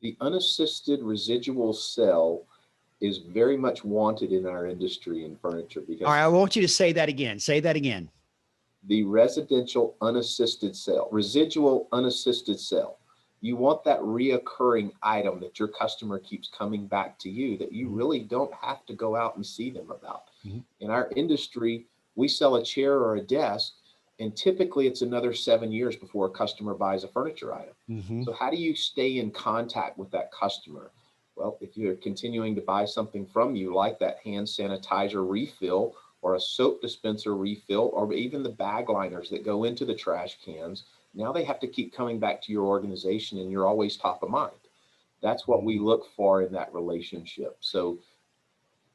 The unassisted residual sale is very much wanted in our industry in furniture All because right, I want you to say that again. Say that again. the residential unassisted sale, residual unassisted sale, you want that reoccurring item that your customer keeps coming back to you that you Mhm, really don't have to go out and see them about. mhm, In our industry, we sell a chair or a desk, and typically it's another 7 years before a customer buys a furniture item. mhm. So, how do you stay in contact with that customer? Well, if you're continuing to buy something from you, like that hand sanitizer refill or a soap dispenser refill, or even the bag liners that go into the trash cans, now they have to keep coming back to your organization and you're always top of mind. That's what we Mhm. look for in that relationship. So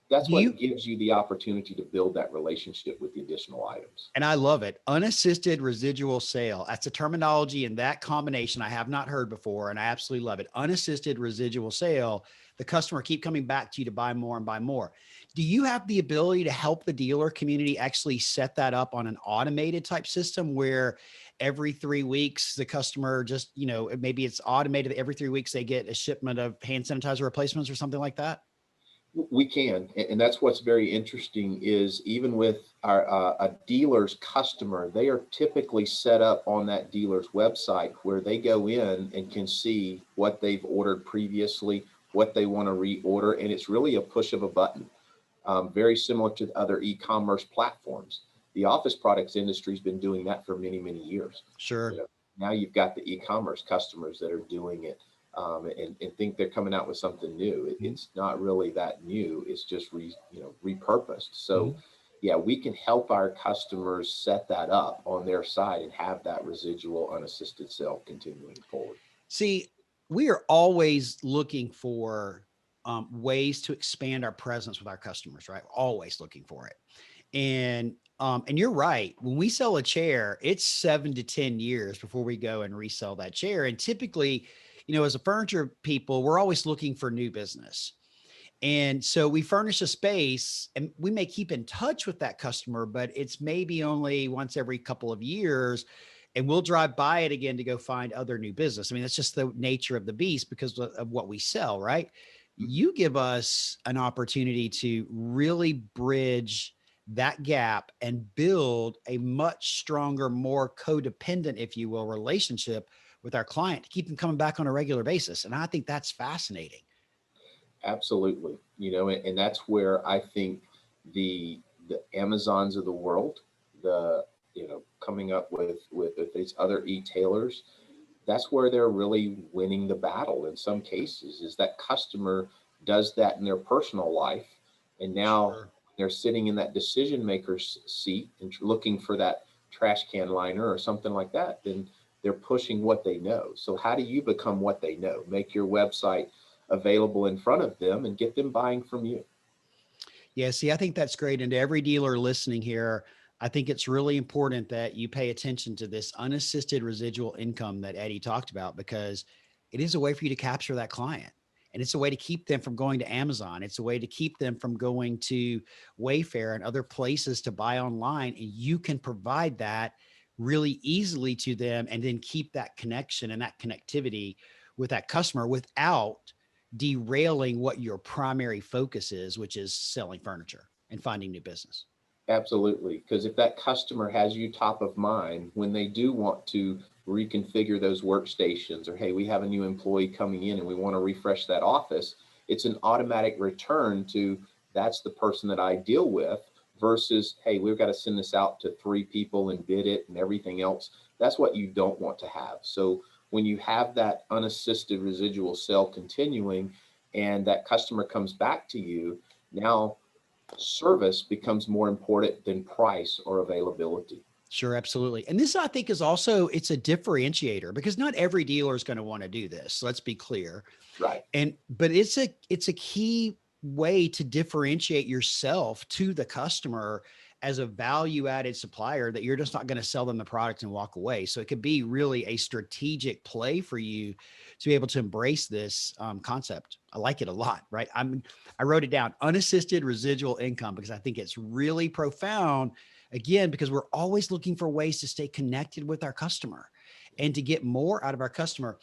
that's Do what you, gives you the opportunity to build that relationship with the additional items. and I love it, unassisted residual sale. That's a terminology in that combination I have not heard before, and I absolutely love it. Unassisted residual sale. The customer keep coming back to you to buy more and buy more. Do you have the ability to help the dealer community actually set that up on an automated type system where every 3 weeks the customer just, maybe it's automated every 3 weeks they get a shipment of hand sanitizer replacements or something like that? We can, and that's what's very interesting is even with our a dealer's customer, they are typically set up on that dealer's website where they go in and can see what they've ordered previously, what they want to reorder, and it's really a push of a button. Very similar to other e-commerce platforms. The office products industry has been doing that for many, many years. You Sure. know, now you've got the e-commerce customers that are doing it, and think they're coming out with something new. It's not really that new. It's just repurposed. So, Mhm. yeah, we can help our customers set that up on their side and have that residual unassisted sale continuing forward. See, we are always looking for ways to expand our presence with our customers, right? Always looking for it. And you're right. When we sell a chair, it's 7 to 10 years before we go and resell that chair. And typically, as a furniture people, we're always looking for new business. And so we furnish a space and we may keep in touch with that customer, but it's maybe only once every couple of years. And we'll drive by it again to go find other new business. I mean, that's just the nature of the beast because of what we sell, right? Mhm. You give us an opportunity to really bridge that gap and build a much stronger, more codependent, if you will, relationship with our client to keep them coming back on a regular basis. And I think that's fascinating. Absolutely. And that's where I think the Amazons of the world, the coming up with these other e-tailers, that's where they're really winning the battle in some cases, is that customer does that in their personal life, and now Sure. they're sitting in that decision maker's seat and looking for that trash can liner or something like that, then they're pushing what they know. So how do you become what they know? Make your website available in front of them and get them buying from you. Yeah, see, I think that's great. And to every dealer listening here, I think it's really important that you pay attention to this unassisted residual income that Eddie talked about because it is a way for you to capture that client. And it's a way to keep them from going to Amazon. It's a way to keep them from going to Wayfair and other places to buy online. And you can provide that really easily to them and then keep that connection and that connectivity with that customer without derailing what your primary focus is, which is selling furniture and finding new business. Absolutely. Because if that customer has you top of mind when they do want to reconfigure those workstations, or hey, we have a new employee coming in and we want to refresh that office, it's an automatic return to that's the person that I deal with versus, hey, we've got to send this out to 3 people and bid it and everything else. That's what you don't want to have. So when you have that unassisted residual sale continuing and that customer comes back to you, now service becomes more important than price or availability. Sure, absolutely. And this, I think, is also it's a differentiator because not every dealer is going to want to do this. Let's be clear. Right. And but it's a key way to differentiate yourself to the customer as a value added supplier that you're just not going to sell them the product and walk away. So it could be really a strategic play for you to be able to embrace this concept. I like it a lot, right? I wrote it down, unassisted residual income, because I think it's really profound. Again, because we're always looking for ways to stay connected with our customer and to get more out of our customer.